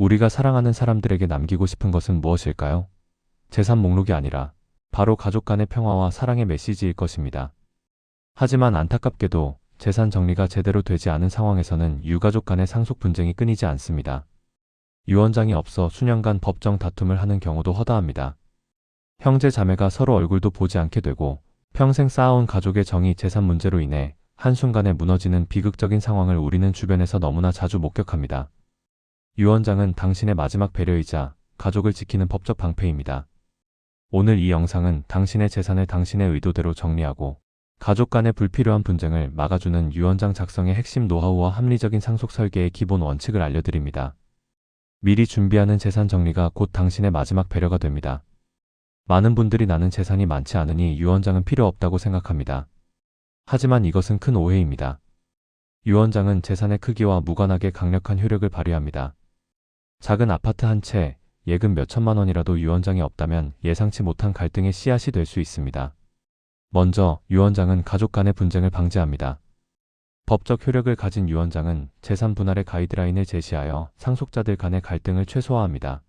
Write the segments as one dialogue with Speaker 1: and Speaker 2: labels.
Speaker 1: 우리가 사랑하는 사람들에게 남기고 싶은 것은 무엇일까요? 재산 목록이 아니라 바로 가족 간의 평화와 사랑의 메시지일 것입니다. 하지만 안타깝게도 재산 정리가 제대로 되지 않은 상황에서는 유가족 간의 상속 분쟁이 끊이지 않습니다. 유언장이 없어 수년간 법정 다툼을 하는 경우도 허다합니다. 형제 자매가 서로 얼굴도 보지 않게 되고 평생 쌓아온 가족의 정이 재산 문제로 인해 한순간에 무너지는 비극적인 상황을 우리는 주변에서 너무나 자주 목격합니다. 유언장은 당신의 마지막 배려이자 가족을 지키는 법적 방패입니다. 오늘 이 영상은 당신의 재산을 당신의 의도대로 정리하고 가족 간의 불필요한 분쟁을 막아주는 유언장 작성의 핵심 노하우와 합리적인 상속 설계의 기본 원칙을 알려드립니다. 미리 준비하는 재산 정리가 곧 당신의 마지막 배려가 됩니다. 많은 분들이 나는 재산이 많지 않으니 유언장은 필요 없다고 생각합니다. 하지만 이것은 큰 오해입니다. 유언장은 재산의 크기와 무관하게 강력한 효력을 발휘합니다. 작은 아파트 한 채, 예금 몇천만 원이라도 유언장이 없다면 예상치 못한 갈등의 씨앗이 될 수 있습니다. 먼저 유언장은 가족 간의 분쟁을 방지합니다. 법적 효력을 가진 유언장은 재산 분할의 가이드라인을 제시하여 상속자들 간의 갈등을 최소화합니다.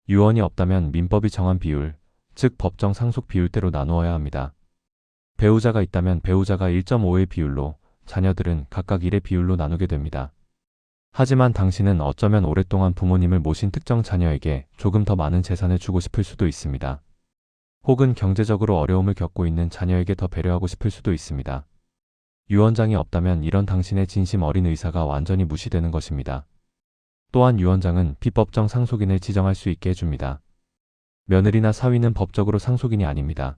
Speaker 1: 유언이 없다면 민법이 정한 비율, 즉 법정 상속 비율대로 나누어야 합니다. 배우자가 있다면 배우자가 1.5의 비율로, 자녀들은 각각 1의 비율로 나누게 됩니다. 하지만 당신은 어쩌면 오랫동안 부모님을 모신 특정 자녀에게 조금 더 많은 재산을 주고 싶을 수도 있습니다. 혹은 경제적으로 어려움을 겪고 있는 자녀에게 더 배려하고 싶을 수도 있습니다. 유언장이 없다면 이런 당신의 진심 어린 의사가 완전히 무시되는 것입니다. 또한 유언장은 비법정 상속인을 지정할 수 있게 해줍니다. 며느리나 사위는 법적으로 상속인이 아닙니다.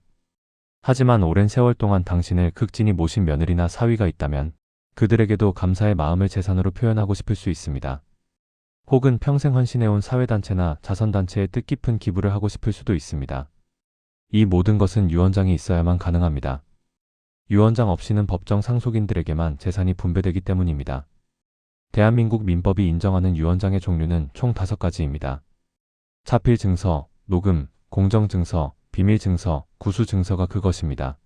Speaker 1: 하지만 오랜 세월 동안 당신을 극진히 모신 며느리나 사위가 있다면 그들에게도 감사의 마음을 재산으로 표현하고 싶을 수 있습니다. 혹은 평생 헌신해온 사회단체나 자선단체에 뜻깊은 기부를 하고 싶을 수도 있습니다. 이 모든 것은 유언장이 있어야만 가능합니다. 유언장 없이는 법정 상속인들에게만 재산이 분배되기 때문입니다. 대한민국 민법이 인정하는 유언장의 종류는 총 5가지입니다. 차필증서, 녹음, 공정증서, 비밀증서, 구수증서가 그것입니다.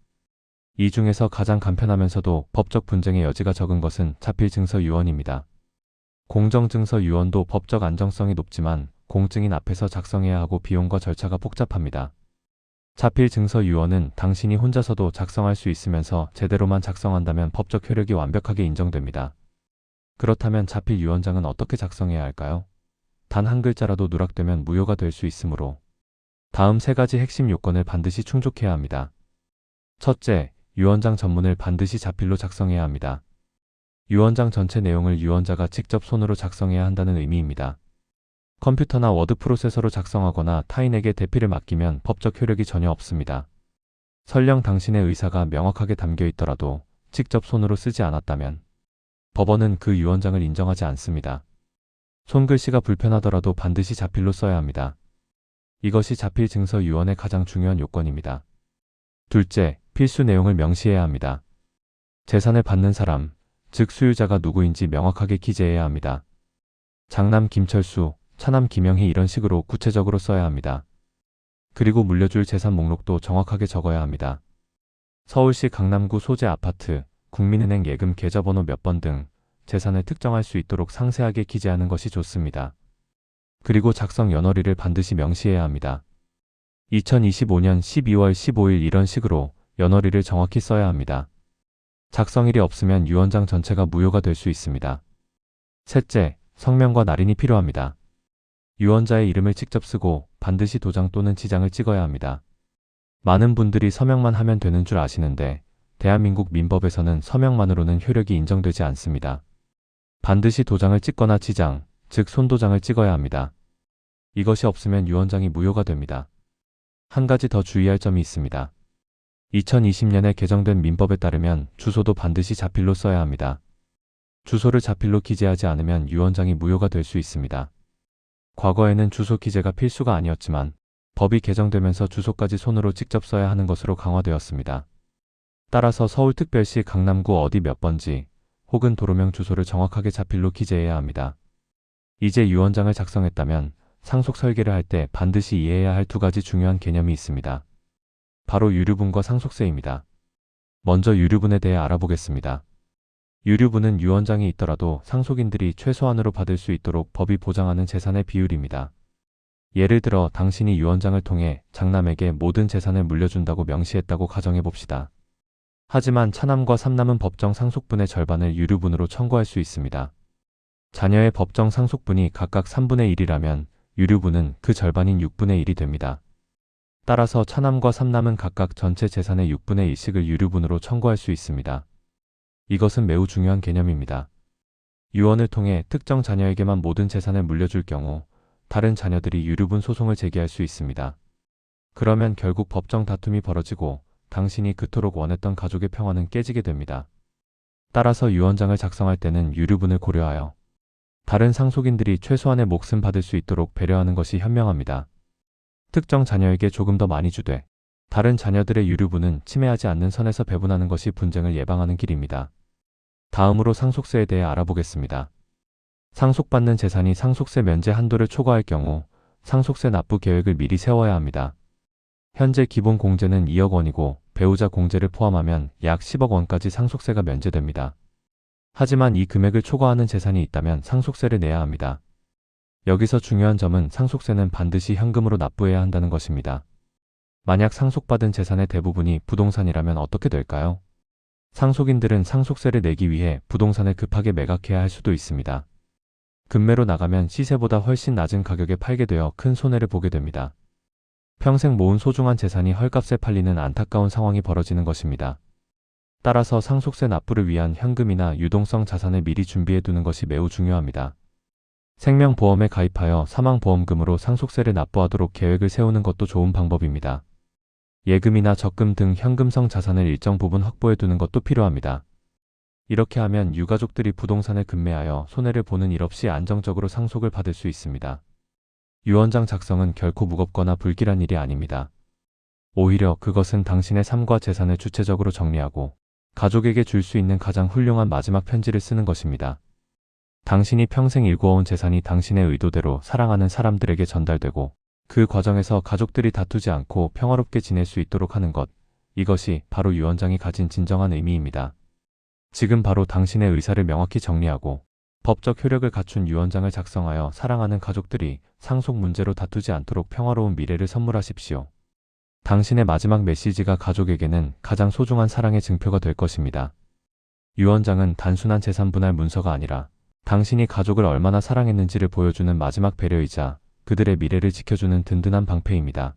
Speaker 1: 이 중에서 가장 간편하면서도 법적 분쟁의 여지가 적은 것은 차필증서 유언입니다. 공정증서 유언도 법적 안정성이 높지만 공증인 앞에서 작성해야 하고 비용과 절차가 복잡합니다. 차필증서 유언은 당신이 혼자서도 작성할 수 있으면서 제대로만 작성한다면 법적 효력이 완벽하게 인정됩니다. 그렇다면 차필 유언장은 어떻게 작성해야 할까요? 단 한 글자라도 누락되면 무효가 될 수 있으므로 다음 3가지 핵심 요건을 반드시 충족해야 합니다. 첫째, 유언장 전문을 반드시 자필로 작성해야 합니다. 유언장 전체 내용을 유언자가 직접 손으로 작성해야 한다는 의미입니다. 컴퓨터나 워드 프로세서로 작성하거나 타인에게 대피를 맡기면 법적 효력이 전혀 없습니다. 설령 당신의 의사가 명확하게 담겨 있더라도 직접 손으로 쓰지 않았다면 법원은 그 유언장을 인정하지 않습니다. 손글씨가 불편하더라도 반드시 자필로 써야 합니다. 이것이 자필 증서 유언의 가장 중요한 요건입니다. 둘째, 필수 내용을 명시해야 합니다. 재산을 받는 사람, 즉 수유자가 누구인지 명확하게 기재해야 합니다. 장남 김철수, 차남 김영희 이런 식으로 구체적으로 써야 합니다. 그리고 물려줄 재산 목록도 정확하게 적어야 합니다. 서울시 강남구 소재 아파트, 국민은행 예금 계좌번호 몇 번 등 재산을 특정할 수 있도록 상세하게 기재하는 것이 좋습니다. 그리고 작성 연월일을 반드시 명시해야 합니다. 2025년 12월 15일 이런 식으로 연월일을 정확히 써야 합니다. 작성일이 없으면 유언장 전체가 무효가 될 수 있습니다. 셋째, 성명과 날인이 필요합니다. 유언자의 이름을 직접 쓰고 반드시 도장 또는 지장을 찍어야 합니다. 많은 분들이 서명만 하면 되는 줄 아시는데 대한민국 민법에서는 서명만으로는 효력이 인정되지 않습니다. 반드시 도장을 찍거나 지장, 즉 손도장을 찍어야 합니다. 이것이 없으면 유언장이 무효가 됩니다. 한 가지 더 주의할 점이 있습니다. 2020년에 개정된 민법에 따르면 주소도 반드시 자필로 써야 합니다. 주소를 자필로 기재하지 않으면 유언장이 무효가 될 수 있습니다. 과거에는 주소 기재가 필수가 아니었지만 법이 개정되면서 주소까지 손으로 직접 써야 하는 것으로 강화되었습니다. 따라서 서울특별시 강남구 어디 몇 번지 혹은 도로명 주소를 정확하게 자필로 기재해야 합니다. 이제 유언장을 작성했다면 상속 설계를 할 때 반드시 이해해야 할 2가지 중요한 개념이 있습니다. 바로 유류분과 상속세입니다. 먼저 유류분에 대해 알아보겠습니다. 유류분은 유언장이 있더라도 상속인들이 최소한으로 받을 수 있도록 법이 보장하는 재산의 비율입니다. 예를 들어 당신이 유언장을 통해 장남에게 모든 재산을 물려준다고 명시했다고 가정해 봅시다. 하지만 차남과 삼남은 법정 상속분의 절반을 유류분으로 청구할 수 있습니다. 자녀의 법정 상속분이 각각 3분의 1이라면 유류분은 그 절반인 6분의 1이 됩니다. 따라서 차남과 삼남은 각각 전체 재산의 6분의 1씩을 유류분으로 청구할 수 있습니다. 이것은 매우 중요한 개념입니다. 유언을 통해 특정 자녀에게만 모든 재산을 물려줄 경우 다른 자녀들이 유류분 소송을 제기할 수 있습니다. 그러면 결국 법정 다툼이 벌어지고 당신이 그토록 원했던 가족의 평화는 깨지게 됩니다. 따라서 유언장을 작성할 때는 유류분을 고려하여 다른 상속인들이 최소한의 몫은 받을 수 있도록 배려하는 것이 현명합니다. 특정 자녀에게 조금 더 많이 주되 다른 자녀들의 유류분은 침해하지 않는 선에서 배분하는 것이 분쟁을 예방하는 길입니다. 다음으로 상속세에 대해 알아보겠습니다. 상속받는 재산이 상속세 면제 한도를 초과할 경우 상속세 납부 계획을 미리 세워야 합니다. 현재 기본 공제는 2억 원이고 배우자 공제를 포함하면 약 10억 원까지 상속세가 면제됩니다. 하지만 이 금액을 초과하는 재산이 있다면 상속세를 내야 합니다. 여기서 중요한 점은 상속세는 반드시 현금으로 납부해야 한다는 것입니다. 만약 상속받은 재산의 대부분이 부동산이라면 어떻게 될까요? 상속인들은 상속세를 내기 위해 부동산을 급하게 매각해야 할 수도 있습니다. 급매로 나가면 시세보다 훨씬 낮은 가격에 팔게 되어 큰 손해를 보게 됩니다. 평생 모은 소중한 재산이 헐값에 팔리는 안타까운 상황이 벌어지는 것입니다. 따라서 상속세 납부를 위한 현금이나 유동성 자산을 미리 준비해 두는 것이 매우 중요합니다. 생명보험에 가입하여 사망보험금으로 상속세를 납부하도록 계획을 세우는 것도 좋은 방법입니다. 예금이나 적금 등 현금성 자산을 일정 부분 확보해 두는 것도 필요합니다. 이렇게 하면 유가족들이 부동산을 급매하여 손해를 보는 일 없이 안정적으로 상속을 받을 수 있습니다. 유언장 작성은 결코 무겁거나 불길한 일이 아닙니다. 오히려 그것은 당신의 삶과 재산을 주체적으로 정리하고 가족에게 줄 수 있는 가장 훌륭한 마지막 편지를 쓰는 것입니다. 당신이 평생 일구어온 재산이 당신의 의도대로 사랑하는 사람들에게 전달되고 그 과정에서 가족들이 다투지 않고 평화롭게 지낼 수 있도록 하는 것, 이것이 바로 유언장이 가진 진정한 의미입니다. 지금 바로 당신의 의사를 명확히 정리하고 법적 효력을 갖춘 유언장을 작성하여 사랑하는 가족들이 상속 문제로 다투지 않도록 평화로운 미래를 선물하십시오. 당신의 마지막 메시지가 가족에게는 가장 소중한 사랑의 증표가 될 것입니다. 유언장은 단순한 재산 분할 문서가 아니라 당신이 가족을 얼마나 사랑했는지를 보여주는 마지막 배려이자 그들의 미래를 지켜주는 든든한 방패입니다.